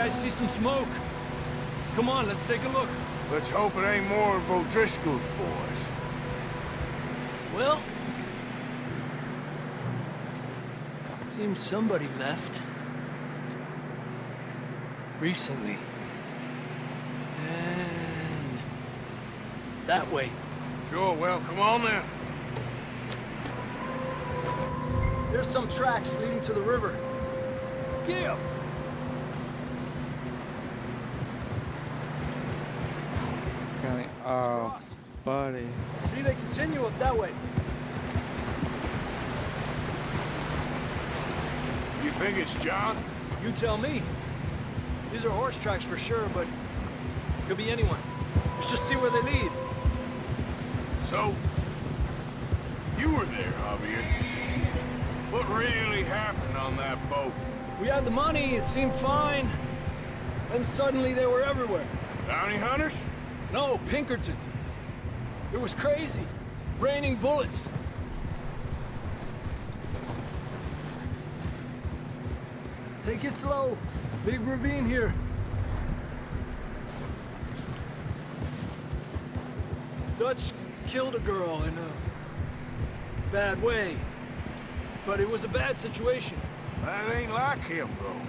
I see some smoke. Come on, let's take a look. Let's hope it ain't more of O'Driscoll's boys. Well... seems somebody left. Recently. And... that way. Sure, well, come on then. There's some tracks leading to the river. Get up! Okay. Oh, buddy. See, they continue up that way. You think it's John? You tell me. These are horse tracks for sure, but could be anyone. Let's just see where they lead. So, you were there, Javier. What really happened on that boat? We had the money, it seemed fine. And suddenly they were everywhere. Bounty hunters? No, Pinkertons. It was crazy. Raining bullets. Take it slow. Big ravine here. Dutch killed a girl in a bad way. But it was a bad situation. That ain't like him, though.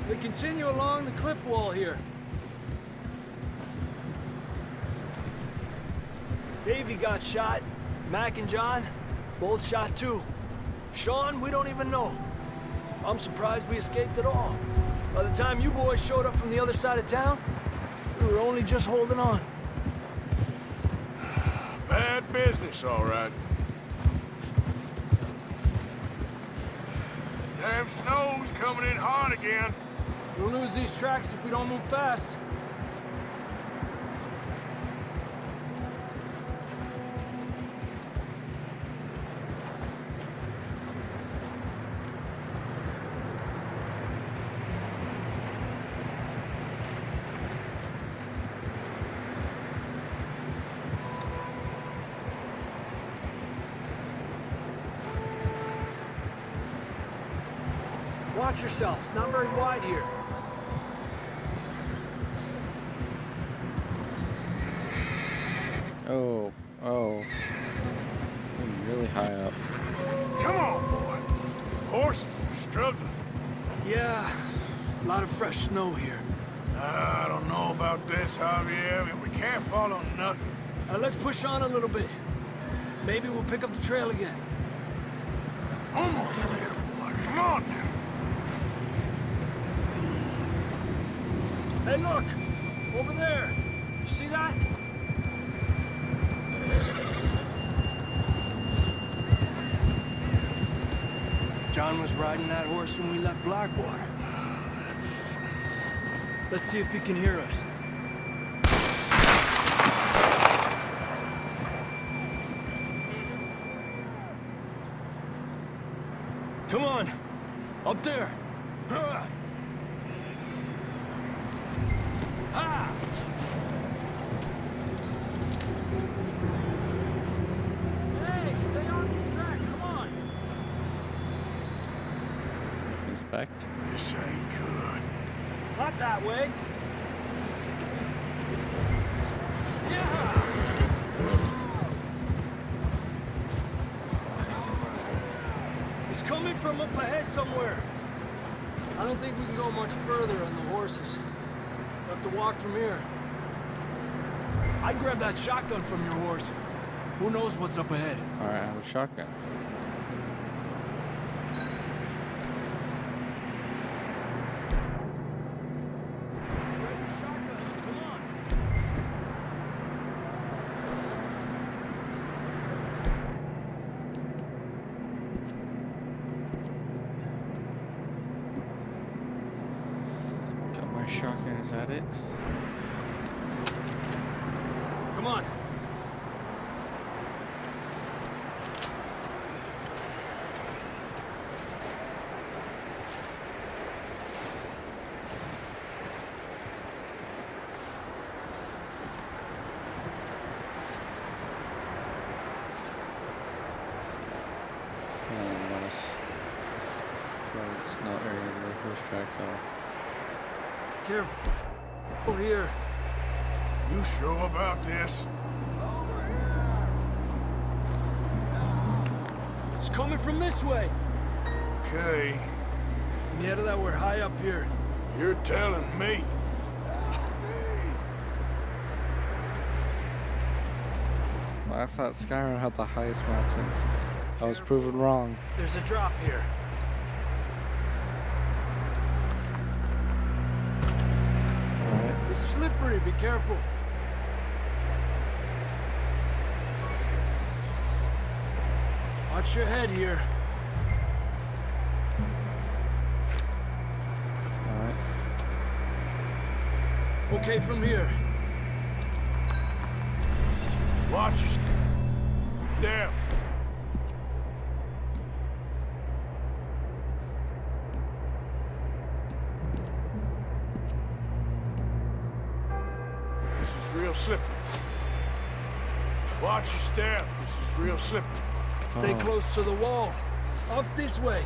They continue along the cliff wall here. Davey got shot. Mac and John, both shot too. Sean, we don't even know. I'm surprised we escaped at all. By the time you boys showed up from the other side of town, we were only just holding on. Bad business, all right. Damn snow's coming in hard again. We'll lose these tracks if we don't move fast. Watch yourself. It's not very wide here. Oh. We're really high up. Come on, boy. Horse struggling. Yeah, a lot of fresh snow here. I don't know about this, Javier. I mean, we can't follow nothing. Let's push on a little bit. Maybe we'll pick up the trail again. Almost there, boy. Come on now. Hey, look! Over there! You see that? John was riding that horse when we left Blackwater. Let's see if he can hear us. Come on! Up there! Ha! Hey, stay on these tracks, come on! Inspect. This ain't good. Not that way. Yeah! It's coming from up ahead somewhere. I don't think we can go much further on the horses. We'll have to walk from here. I'd grab that shotgun from your horse. Who knows what's up ahead? Alright, I have a shotgun. Grab your shotgun. Come on. Got my shotgun, is that it? Come on. And let us not area where the horse tracks are. Careful here. You sure about this? It's coming from this way. Okay, Mierda, we're high up here. you're telling me. Well, I thought Skyrim had the highest mountains. I was proven wrong. There's a drop here. Alright. It's slippery, be careful. Watch your head here. Alright. Okay, from here. Watch your step. This is real slippery. Watch your step. This is real slippery. Stay Oh. close to the wall. Up this way.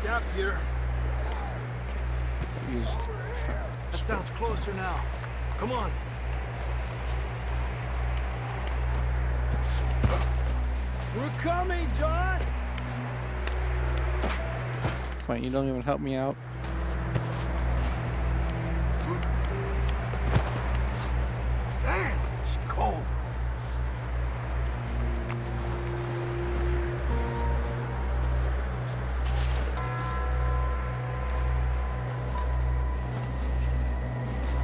Gap here. Use That sounds closer now. Come on. We're coming, John! Wait, you don't even help me out? Damn, it's cold.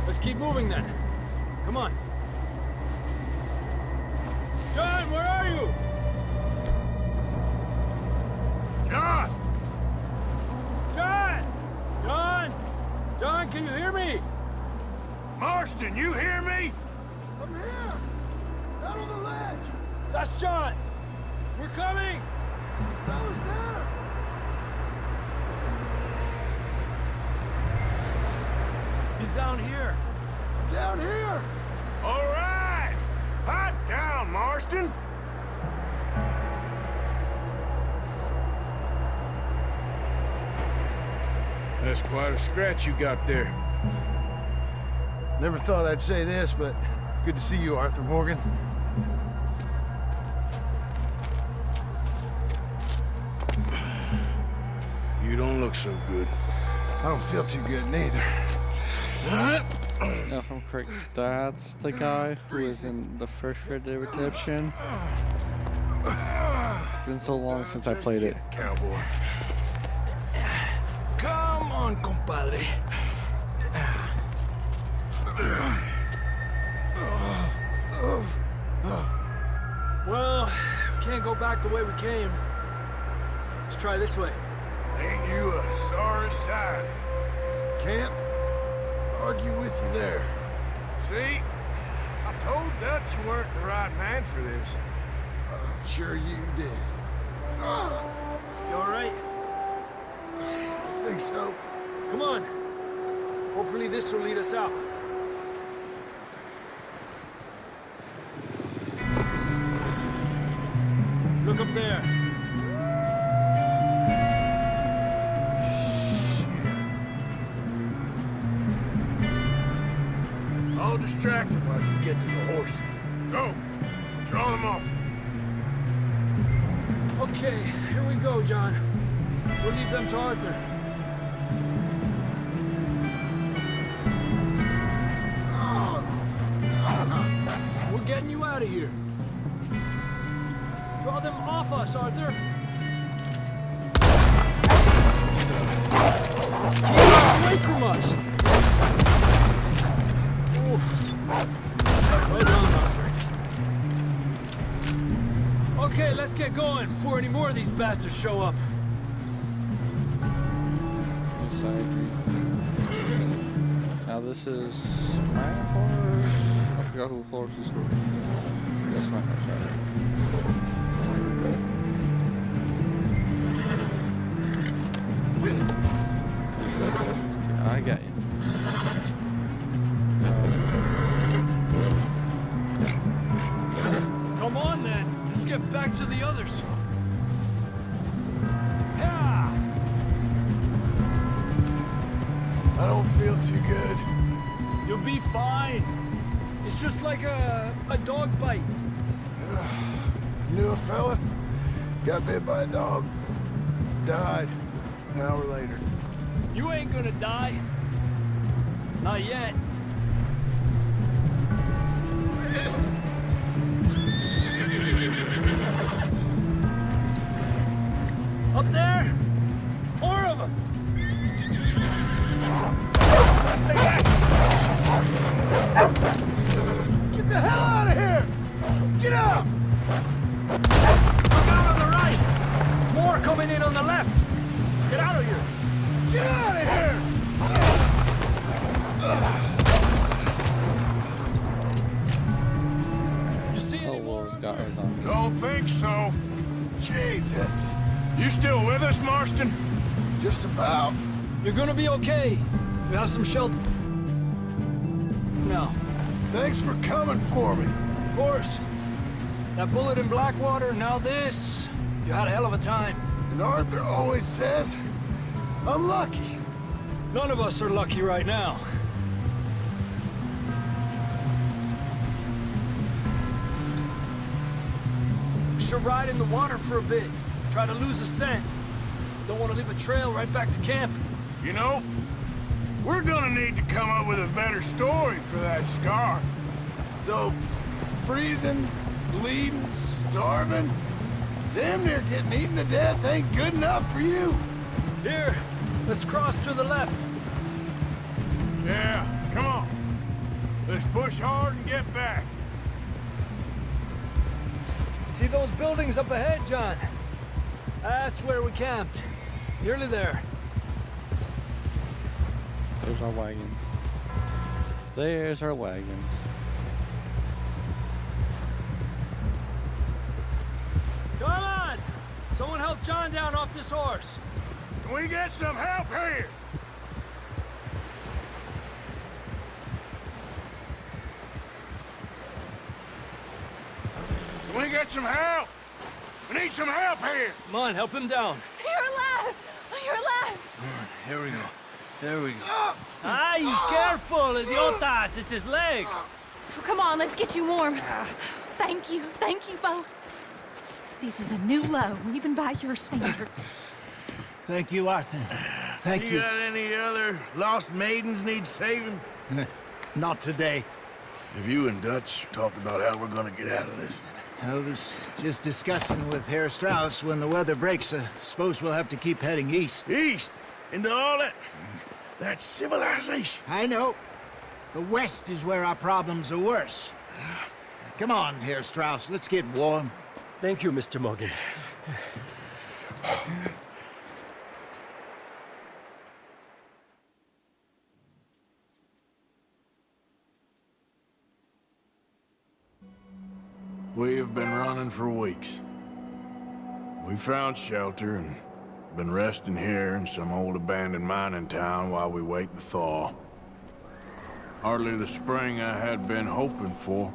Let's keep moving then. Come on. John, where are you? John! John! John! John, can you hear me? Marston, you hear me? I'm here! Out on the ledge! That's John! We're coming! Fella's there! He's down here. Down here! All right! Hot down, Marston! That's quite a scratch you got there. Never thought I'd say this, but it's good to see you, Arthur Morgan. You don't look so good. I don't feel too good neither. If I'm correct, that's the guy who was in the first Red Dead Redemption. It's been so long since I played it. Cowboy. Come on, compadre. Well, we can't go back the way we came. Let's try this way. Ain't you a sorry sight? Can't argue with you there. See? I told Dutch you weren't the right man for this. I'm sure you did. You all right? I think so. Come on. Hopefully this will lead us out. Look up there. I'll distract him while you get to the horses. Go! Draw them off. Okay, here we go, John. We'll leave them to Arthur. We're getting you out of here. Draw them off us, Arthur. Keep them away from us. Oof. Well done, Arthur. Okay, let's get going before any more of these bastards show up. Now this is my horse. I forgot who horse is. That's my horse, right? I got you. Come on then, let's get back to the others. Yeah. feel too good. You'll be fine. It's just like a dog bite. Knew a fella, got bit by a dog, died an hour later. You ain't gonna die. Not yet. Up there? More of them! Stay back! Get the hell out of here! Get out! Look out on the right! More coming in on the left! Get out of here! Get out of here! You see any Oh, more well, it's up got there? us on. Don't think so. Jesus. You still with us, Marston? Just about. You're gonna be okay. We have some shelter. No, Thanks for coming for me. of course. That bullet in Blackwater, now this. You had a hell of a time. And Arthur always says, I'm lucky. None of us are lucky right now. We should ride in the water for a bit. Try to lose a scent. Don't want to leave a trail right back to camp. You know, we're gonna need to come up with a better story for that scar. So, freezing, bleeding, starving, damn near getting eaten to death ain't good enough for you. Here, let's cross to the left. Yeah, come on. Let's push hard and get back. See those buildings up ahead, John? That's where we camped. Nearly there. There's our wagons. There's our wagons. Come on! Someone help John down off this horse. Can we get some help here? Can we get some help? We need some help here. Come on, help him down. You're alive! You're alive! Here we go. There we go. Ay, careful, idiotas! It's his leg. Oh, come on, let's get you warm. Thank you both. This is a new low, even by your standards. Thank you, Arthur. Thank You got any other lost maidens need saving? Not today. Have you and Dutch talked about how we're gonna get out of this? I was just discussing with Herr Strauss when the weather breaks. I suppose we'll have to keep heading east. East? Into all that civilization. I know. The west is where our problems are worse. Come on, Herr Strauss, let's get warm. Thank you, Mr. Morgan. We have been running for weeks. We found shelter and been resting here in some old abandoned mining town while we wait the thaw. Hardly the spring I had been hoping for.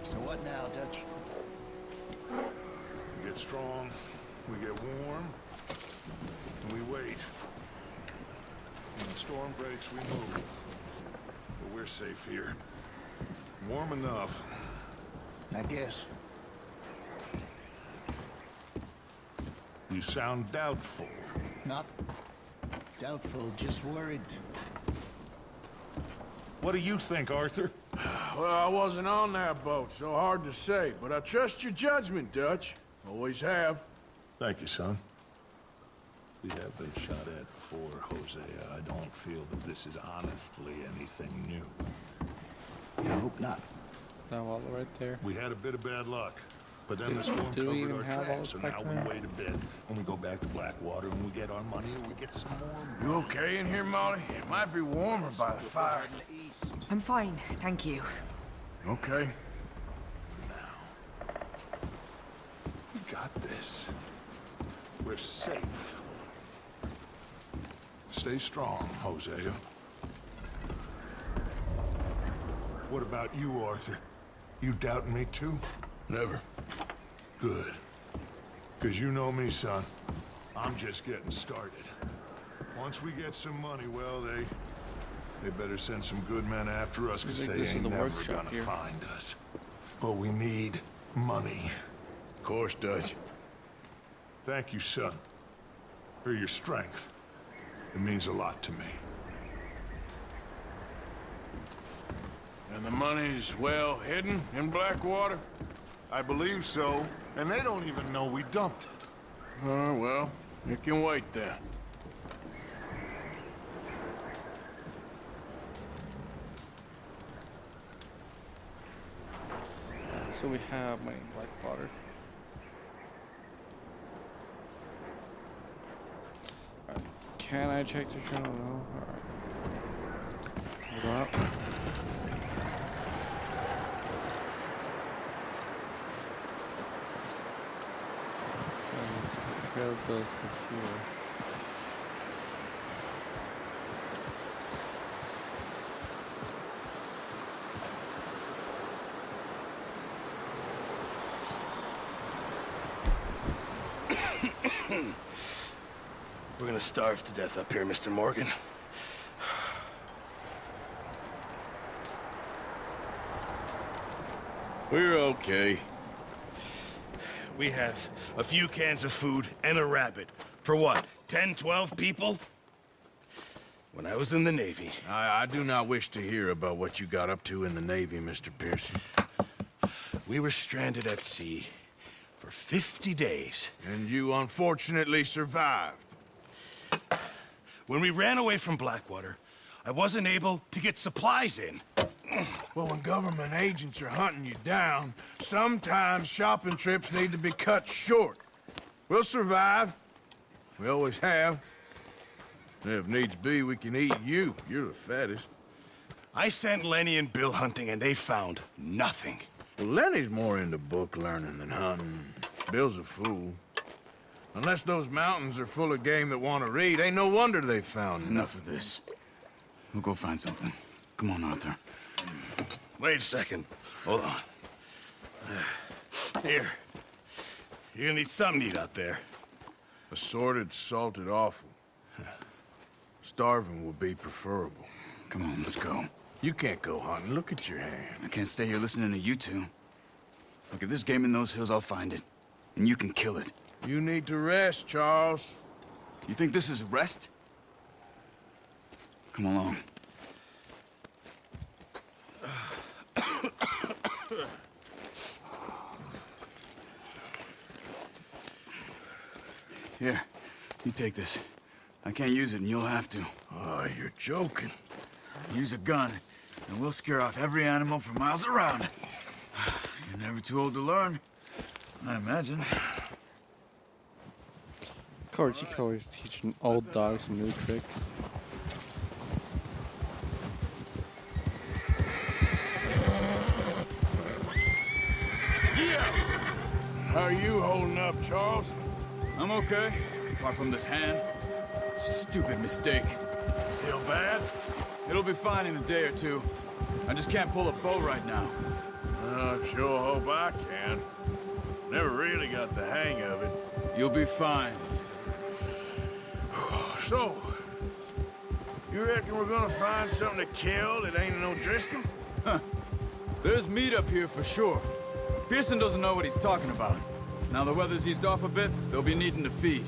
So what now, Dutch? We get strong, we get warm, and we wait. When the storm breaks, we move. But we're safe here. Warm enough. I guess. You sound doubtful. Not doubtful, just worried. What do you think, Arthur? Well, I wasn't on that boat, so hard to say. But I trust your judgment, Dutch. Always have. Thank you, son. We have been shot at before, Hosea. I don't feel that this is honestly anything new. I hope not. That wall right there. We had a bit of bad luck, but then the storm Do we covered even our have all tracks, this so back now we there? wait a bit. When we go back to Blackwater and we get our money, we get some more. You okay in here, Molly? It might be warmer by the fire. I'm fine, thank you. Okay. We got this. We're safe. Stay strong, Hosea. What about you, Arthur? You doubting me too? Never. Good. 'Cause you know me, son. I'm just getting started. Once we get some money, well, they better send some good men after us, because they ain't never gonna find us. But we need money. Of course, Dutch. Thank you, son, for your strength. It means a lot to me. And the money's well hidden in Blackwater? I believe so, and they don't even know we dumped it. Oh, well, it can wait then. So we have money in Blackwater. Alright, can I check the channel? No? Alright. Go up. Trail goes to here. We're gonna starve to death up here, Mr. Morgan. We're okay. We have a few cans of food and a rabbit. For what, 10, 12 people? When I was in the Navy... I do not wish to hear about what you got up to in the Navy, Mr. Pearson. We were stranded at sea for 50 days. And you unfortunately survived. When we ran away from Blackwater, I wasn't able to get supplies in. Well, when government agents are hunting you down, sometimes shopping trips need to be cut short. We'll survive. We always have. If needs be, we can eat you. You're the fattest. I sent Lenny and Bill hunting, and they found nothing. Well, Lenny's more into book learning than hunting. Bill's a fool. Unless those mountains are full of game that want to read, ain't no wonder they found Enough of this. We'll go find something. Come on, Arthur. Wait a second. Hold on. Here. You're gonna need something to eat out there. Assorted, salted offal. Starving would be preferable. Come on, let's go. You can't go hunting. Look at your hand. I can't stay here listening to you two. Look, if there's game in those hills, I'll find it. And you can kill it. You need to rest, Charles. You think this is rest? Come along. Here, you take this. I can't use it, and you'll have to. Oh, you're joking. Use a gun, and we'll scare off every animal for miles around. You're never too old to learn, I imagine. Of course, you can always teach an old dog some new tricks. How are you holding up, Charles? I'm okay, apart from this hand. Stupid mistake. Still bad? It'll be fine in a day or two. I just can't pull a bow right now. I sure hope I can. Never really got the hang of it. You'll be fine. So, you reckon we're gonna find something to kill that ain't no Driscoll? Huh. There's meat up here for sure. Pearson doesn't know what he's talking about. Now the weather's eased off a bit, they'll be needing to feed.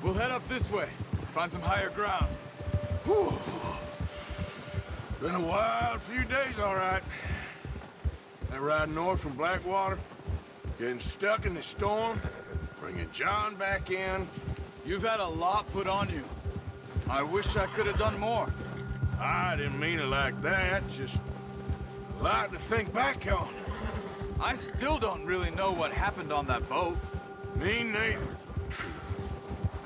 We'll head up this way, find some higher ground. Whew. Been a wild few days, all right. That ride north from Blackwater, getting stuck in the storm, bringing John back in. You've had a lot put on you. I wish I could have done more. I didn't mean it like that, just a lot to think back on. I still don't really know what happened on that boat. Me neither.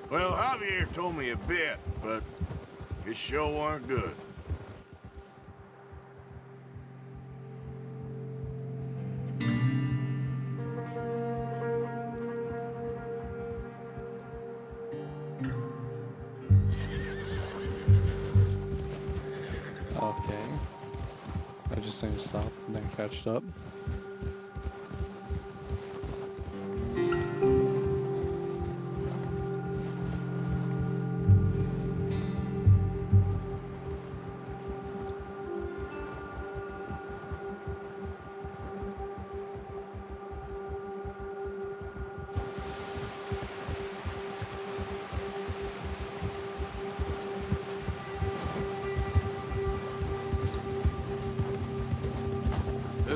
Well, Javier told me a bit, but it sure weren't good. Okay. I just need to stop and then catch up.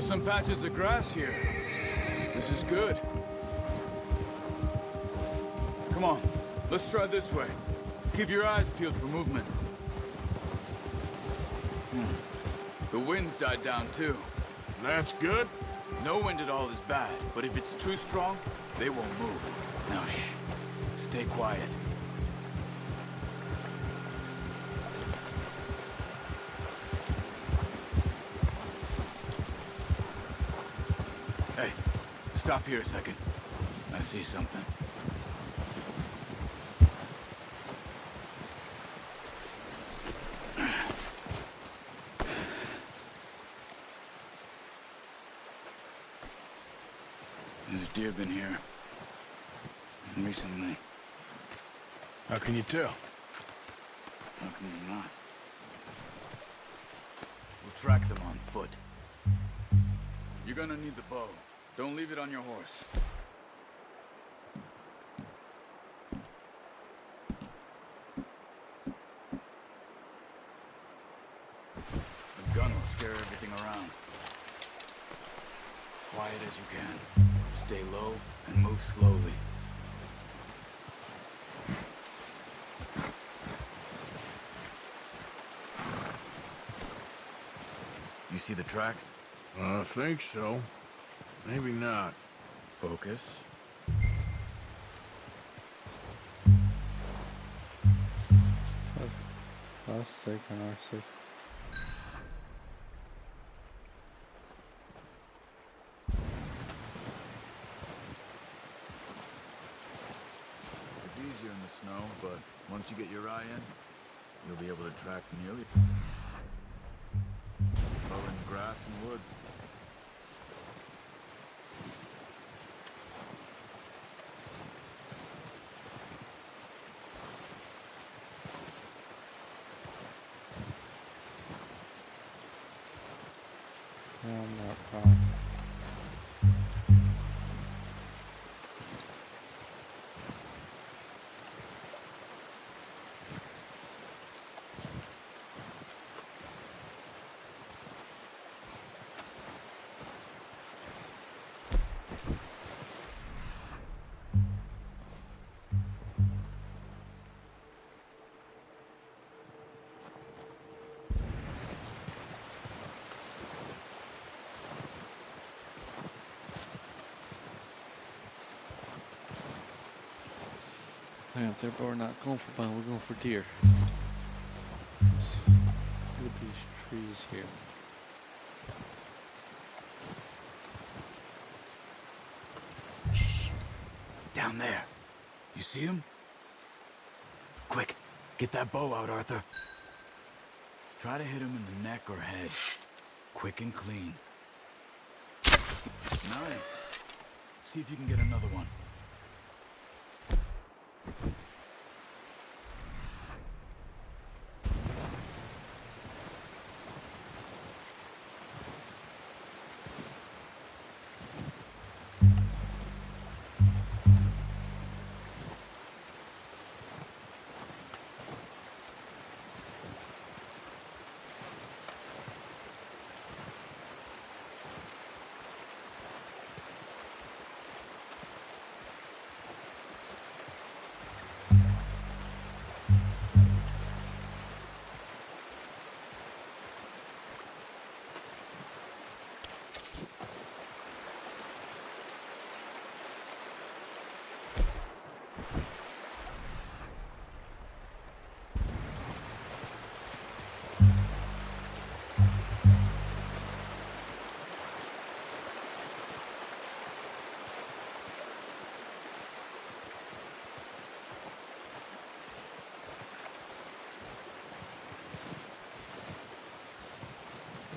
There's some patches of grass here. This is good. Come on, let's try this way. Keep your eyes peeled for movement. The wind's died down too. That's good. No wind at all is bad, but if it's too strong, they won't move. Now shh, stay quiet. Hey, stop here a second. I see something. There's deer been here recently. How can you tell? How can you not? We'll track them on foot. You're gonna need the bow. Don't leave it on your horse. The gun will scare everything around. Quiet as you can. Stay low and move slowly. You see the tracks? I think so. Maybe not. Focus. Last second, our second. It's easier in the snow, but once you get your eye in, you'll be able to track nearly covering grass and woods. Yeah, I'm not wrong. Yeah, therefore we're not going for bone, we're going for deer. Look at these trees here. Shh! Down there. You see him? Quick, get that bow out, Arthur. Try to hit him in the neck or head. Quick and clean. Nice. See if you can get another one.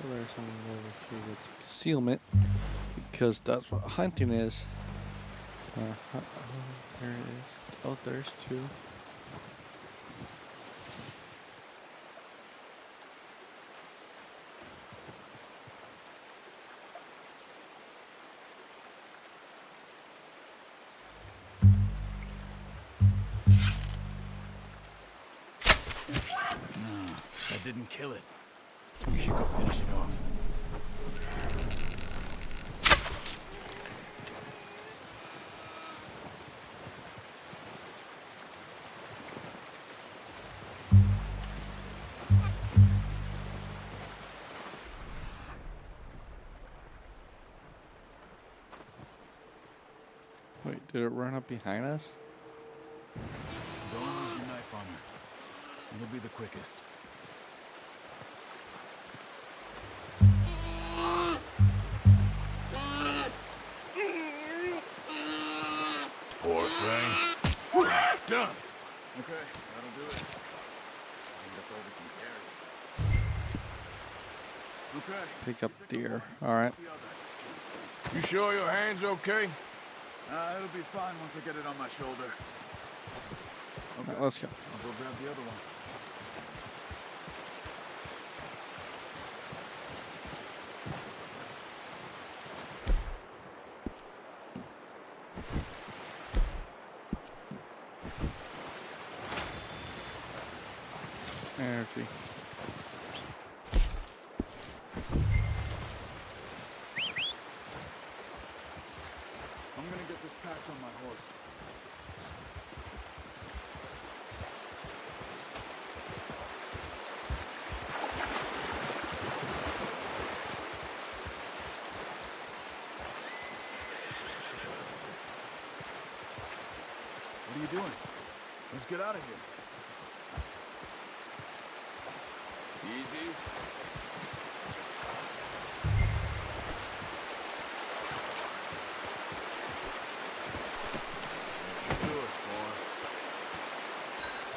There's something over here that's concealment, because that's what hunting is. There it is. Oh, there's two. No, that didn't kill it. We should go finish it off. Wait, did it run up behind us? Don't use your knife on her. It'll be the quickest. Poor thing. Done. Okay, that'll do it. I think that's all we can carry. Okay. Pick up deer. Alright. You sure your hand's okay? It'll be fine once I get it on my shoulder. Okay. Right, let's go. I'll go grab the other one. Energy. I'm gonna get this packed on my horse. What are you doing? Let's get out of here. Easy.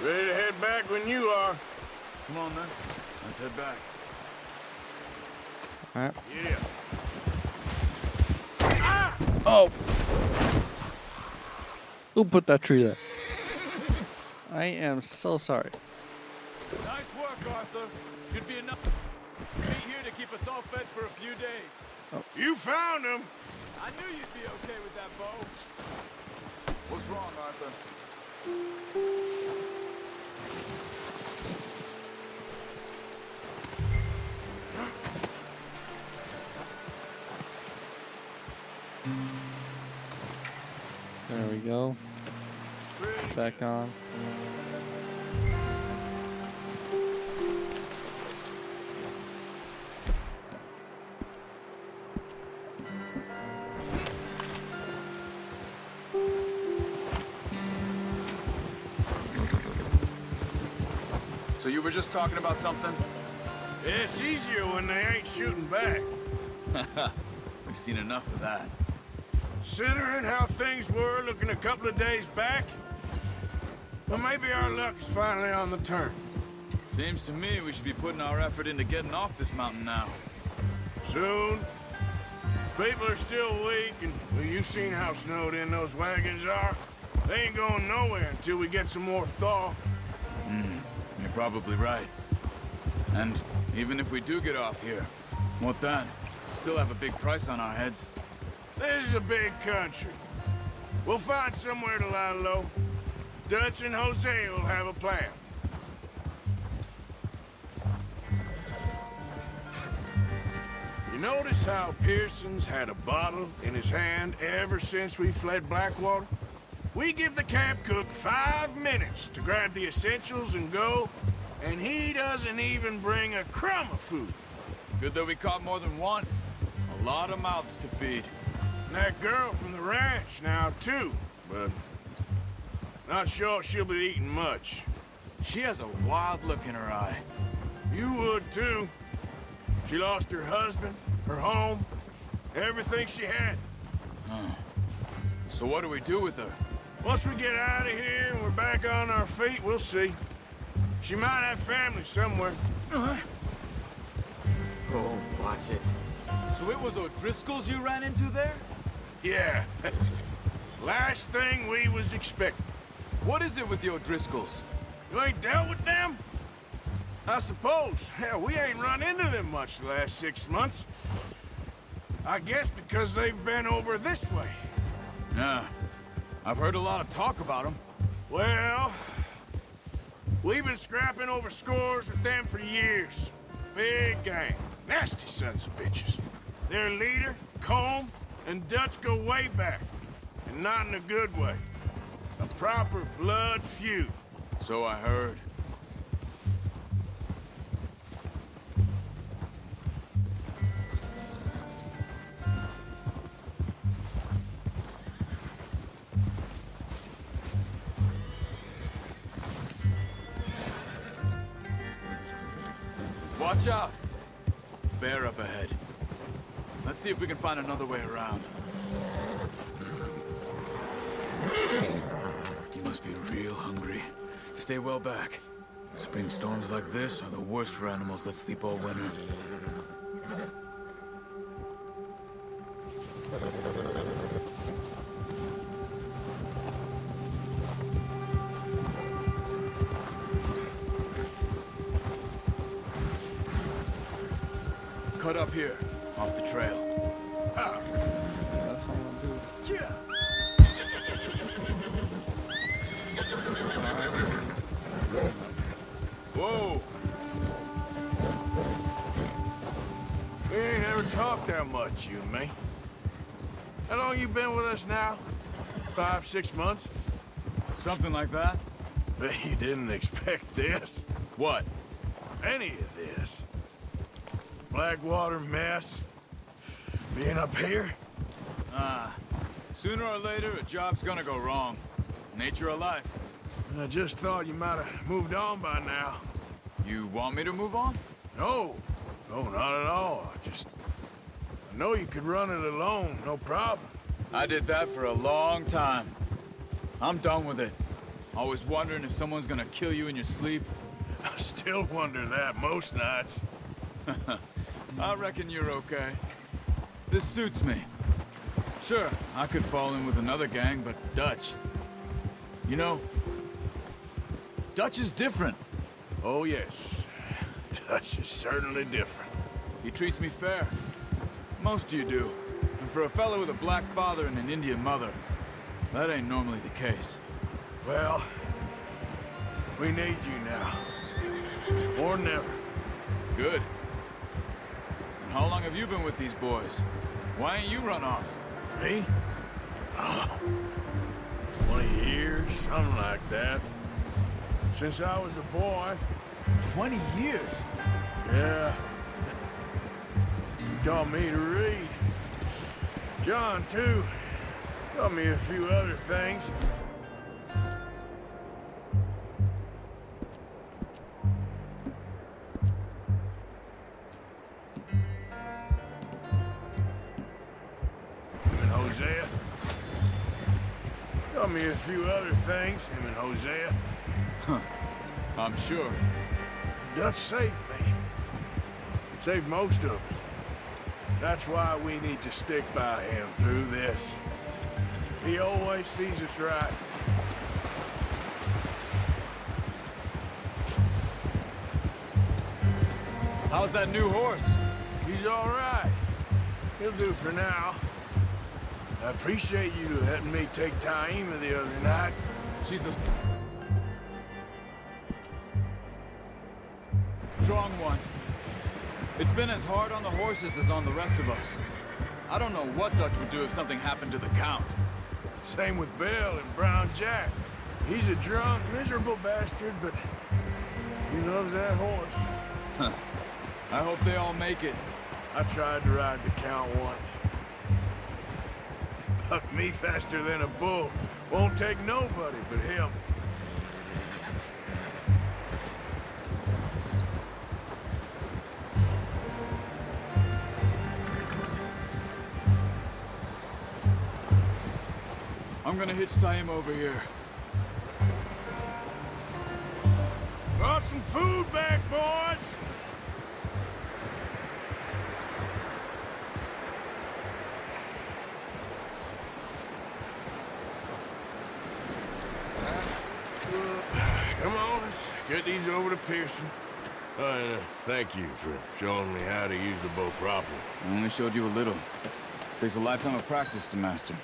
Ready to head back when you are. Come on then. Let's head back. Alright. Yeah. Oh! Who put that tree there? I am so sorry. Nice work, Arthur. Should be enough meat here to keep us all fed for a few days. You found him. I knew you'd be okay with that bow. What's wrong, Arthur? There we go. Back on. So you were just talking about something? It's easier when they ain't shooting back. We've seen enough of that. Considering how things were looking a couple of days back, well, maybe our luck is finally on the turn. Seems to me we should be putting our effort into getting off this mountain now. Soon. People are still weak, and well, you've seen how snowed in those wagons are. They ain't going nowhere until we get some more thaw. You're probably right. And even if we do get off here, what then? Still have a big price on our heads. This is a big country. We'll find somewhere to lie low. Dutch and Jose will have a plan. You notice how Pearson's had a bottle in his hand ever since we fled Blackwater? We give the camp cook 5 minutes to grab the essentials and go, and he doesn't even bring a crumb of food. Good that we caught more than one. A lot of mouths to feed. And that girl from the ranch now, too, but not sure she'll be eating much. She has a wild look in her eye. You would, too. She lost her husband, her home, everything she had. So what do we do with her? Once we get out of here and we're back on our feet, we'll see. She might have family somewhere. Oh, watch it. So it was O'Driscoll's you ran into there? Yeah. Last thing we was expecting. What is it with the O'Driscolls? You ain't dealt with them? I suppose. Hell, we ain't run into them much the last 6 months. I guess because they've been over this way. Yeah. I've heard a lot of talk about them. Well, we've been scrapping over scores with them for years. Big gang. Nasty sons of bitches. Their leader, Combe, and Dutch go way back. And not in a good way. A proper blood feud. So I heard. Watch out! Bear up ahead. Let's see if we can find another way around. You must be real hungry. Stay well back. Spring storms like this are the worst for animals that sleep all winter. Cut up here, off the trail. That's what I'm gonna do. Yeah. Whoa! We ain't ever talked that much, you and me. How long you been with us now? 5, 6 months? Something like that? Bet you didn't expect this. What? Any of this. Blackwater mess. Being up here? Sooner or later, a job's gonna go wrong. Nature of life. I just thought you might have moved on by now. You want me to move on? No. No, not at all. I know you could run it alone, no problem. I did that for a long time. I'm done with it. Always wondering if someone's gonna kill you in your sleep. I still wonder that most nights. I reckon you're okay. This suits me. Sure, I could fall in with another gang, but Dutch... You know, Dutch is different. Oh, yes. Dutch is certainly different. He treats me fair. Most of you do. And for a fellow with a black father and an Indian mother, that ain't normally the case. Well, we need you now. More than ever. Good. And how long have you been with these boys? Why ain't you run off? Me? Oh, 20 years, something like that. Since I was a boy. 20 years? Yeah. He taught me to read. John, too. Taught me a few other things. Him and Hosea. Taught me a few other things, him and Hosea. I'm sure. Dutch saved me. Saved most of us. That's why we need to stick by him through this. He always sees us right. How's that new horse? He's all right. He'll do for now. I appreciate you letting me take Taima the other night. She's a strong one. It's been as hard on the horses as on the rest of us. I don't know what Dutch would do if something happened to the Count. Same with Bill and Brown Jack. He's a drunk, miserable bastard, but he loves that horse. I hope they all make it. I tried to ride the Count once. Bucked me faster than a bull. Won't take nobody but him. I'm gonna hitch Taima over here. Brought some food back, boys! Come on, let's get these over to Pearson. And thank you for showing me how to use the bow properly. I only showed you a little. Takes a lifetime of practice to master.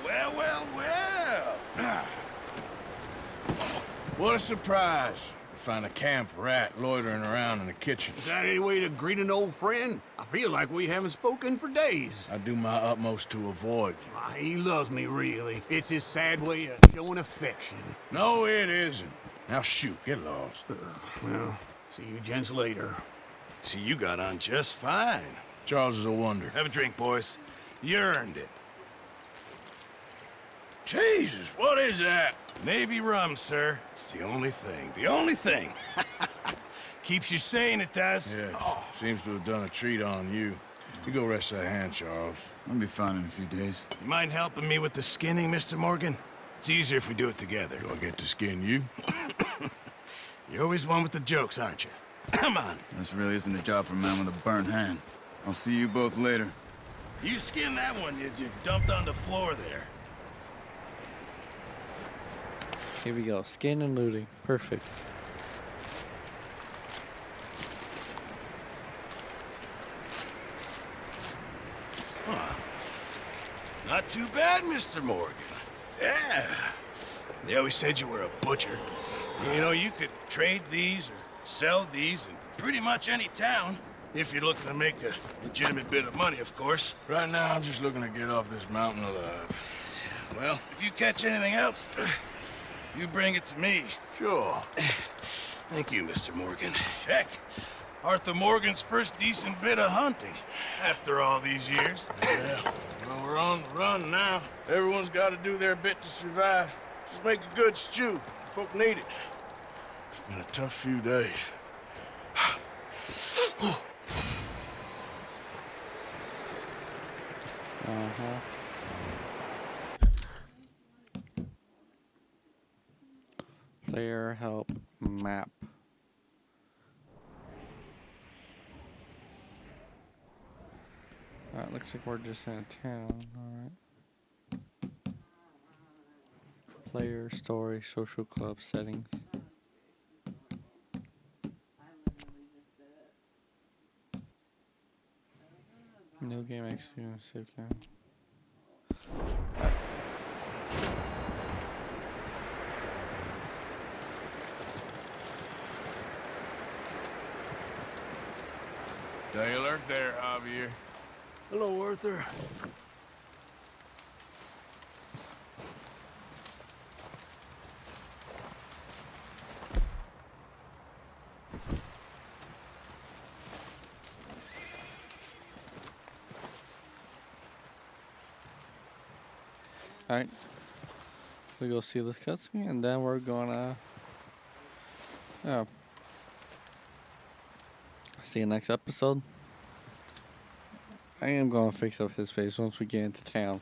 Well. What a surprise. To find a camp rat loitering around in the kitchen. Is that any way to greet an old friend? I feel like we haven't spoken for days. I do my utmost to avoid you. He loves me, really. It's his sad way of showing affection. No, it isn't. Now shoot, get lost. Well, see you gents later. See, you got on just fine. Charles is a wonder. Have a drink, boys. You earned it. Jesus, what is that? Navy rum, sir. It's the only thing. The only thing. Keeps you sane, it does. Yeah, seems to have done a treat on you. You go rest that hand, Charles. I'll be fine in a few days. You mind helping me with the skinning, Mr. Morgan? It's easier if we do it together. Do I get to skin you? You're always one with the jokes, aren't you? Come on. This really isn't a job for a man with a burnt hand. I'll see you both later. You skinned that one you dumped on the floor there. Here we go. Skin and looting. Perfect. Not too bad, Mr. Morgan. Yeah. They always said you were a butcher. You know, you could trade these or sell these in pretty much any town. If you're looking to make a legitimate bit of money, of course. Right now, I'm just looking to get off this mountain alive. Well, if you catch anything else, you bring it to me. Sure. Thank you, Mr. Morgan. Heck, Arthur Morgan's first decent bit of hunting after all these years. Yeah. Well, we're on the run now. Everyone's got to do their bit to survive. Just make a good stew. Folk need it. It's been a tough few days. Player help map. Alright, looks like we're just in a town. Alright. Player, story, social club settings. New game execute, save game. Stay alert there, Javier. Hello, Arthur. Alright. We go see this cutscene and then we're gonna see you next episode. I am gonna fix up his face once we get into town.